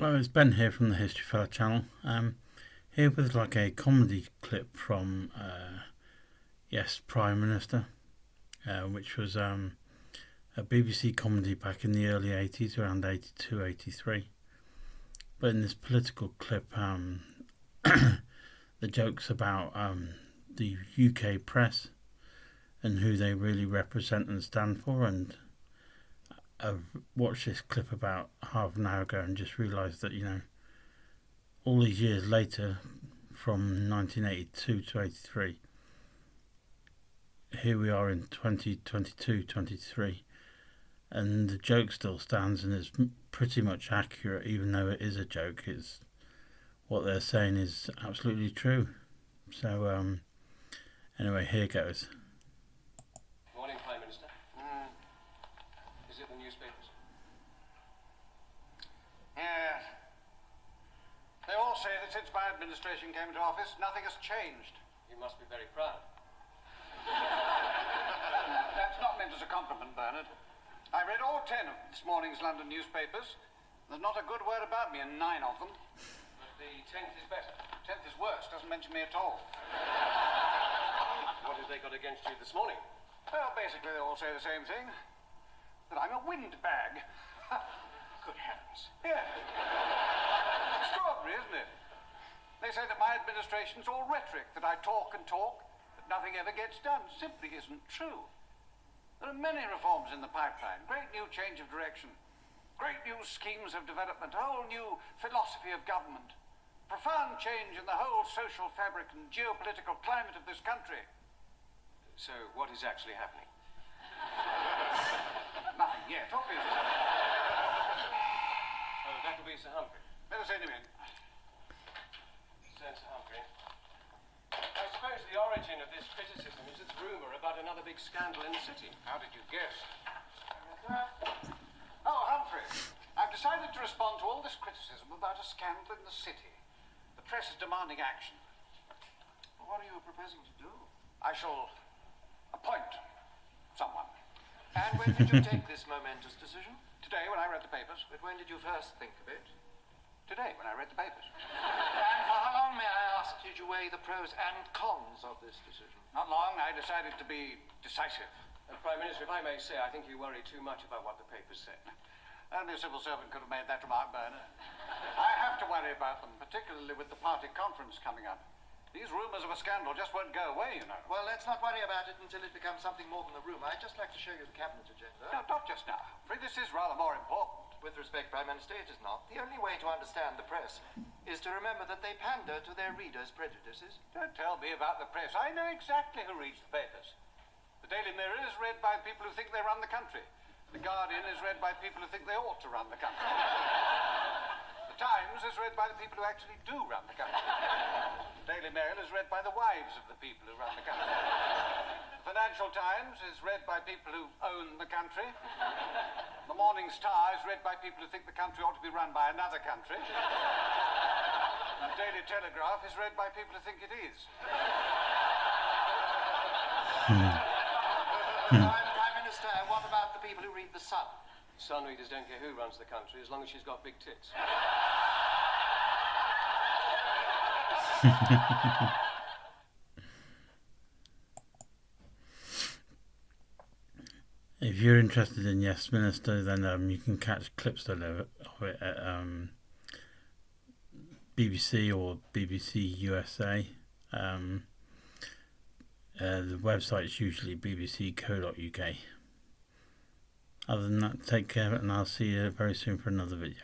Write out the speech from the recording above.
Hello, it's Ben here from the History Fella channel. Here with like a comedy clip from Yes, Prime Minister, which was a BBC comedy back in the early 80s, around 82, 83. But in this political clip, the joke's about the UK press and who they really represent and stand for, and I've watched this clip about half an hour ago and just realised that, all these years later, from 1982 to 83, here we are in 2022, 23, and the joke still stands and is pretty much accurate, even though it is a joke. It's what they're saying is absolutely true. So, anyway, here goes. Morning, Prime Minister. Is it the newspapers? Yes. They all say that since my administration came into office, nothing has changed. You must be very proud. That's not meant as a compliment, Bernard. I read all 10 of this morning's London newspapers. There's not a good word about me in 9 of them. But the 10th is better. 10th is worse, doesn't mention me at all. What have they got against you this morning? Well, basically they all say the same thing. That I'm a windbag. Good heavens. Yeah. Extraordinary, isn't it? They say that my administration's all rhetoric, that I talk and talk, but nothing ever gets done. Simply isn't true. There are many reforms in the pipeline, great new change of direction, great new schemes of development, a whole new philosophy of government, profound change in the whole social fabric and geopolitical climate of this country. So, what is actually happening? Nothing yet, obviously. Oh, that'll be Sir Humphrey. Let us send him in. Sir Humphrey. I suppose the origin of this criticism is its rumour about another big scandal in the city. How did you guess? Oh, Humphrey, I've decided to respond to all this criticism about a scandal in the city. The press is demanding action. What are you proposing to do? I shall appoint someone. And when did you take this momentous decision? Today, when I read the papers. But when did you first think of it? Today, when I read the papers. And for how long, may I ask, did you weigh the pros and cons of this decision? Not long, I decided to be decisive. Prime Minister, if I may say, I think you worry too much about what the papers say. Only a civil servant could have made that remark, Bernard. I have to worry about them, particularly with the party conference coming up. These rumours of a scandal just won't go away, you know. Well, let's not worry about it until it becomes something more than a rumour. I'd just like to show you the cabinet agenda. No, not just now. Humphrey, this is rather more important. With respect, Prime Minister, it is not. The only way to understand the press is to remember that they pander to their readers' prejudices. Don't tell me about the press. I know exactly who reads the papers. The Daily Mirror is read by people who think they run the country. The Guardian is read by people who think they ought to run the country. The Times is read by the people who actually do run the country. The Daily Mail is read by the wives of the people who run the country. The Financial Times is read by people who own the country. The Morning Star is read by people who think the country ought to be run by another country. The Daily Telegraph is read by people who think it is. Prime Minister, what about the people who read The Sun? Sun readers don't care who runs the country as long as she's got big tits. If you're interested in Yes Minister, then you can catch clips of it at BBC or BBC USA. The website is usually bbc.co.uk. Other than that, take care, and I'll see you very soon for another video.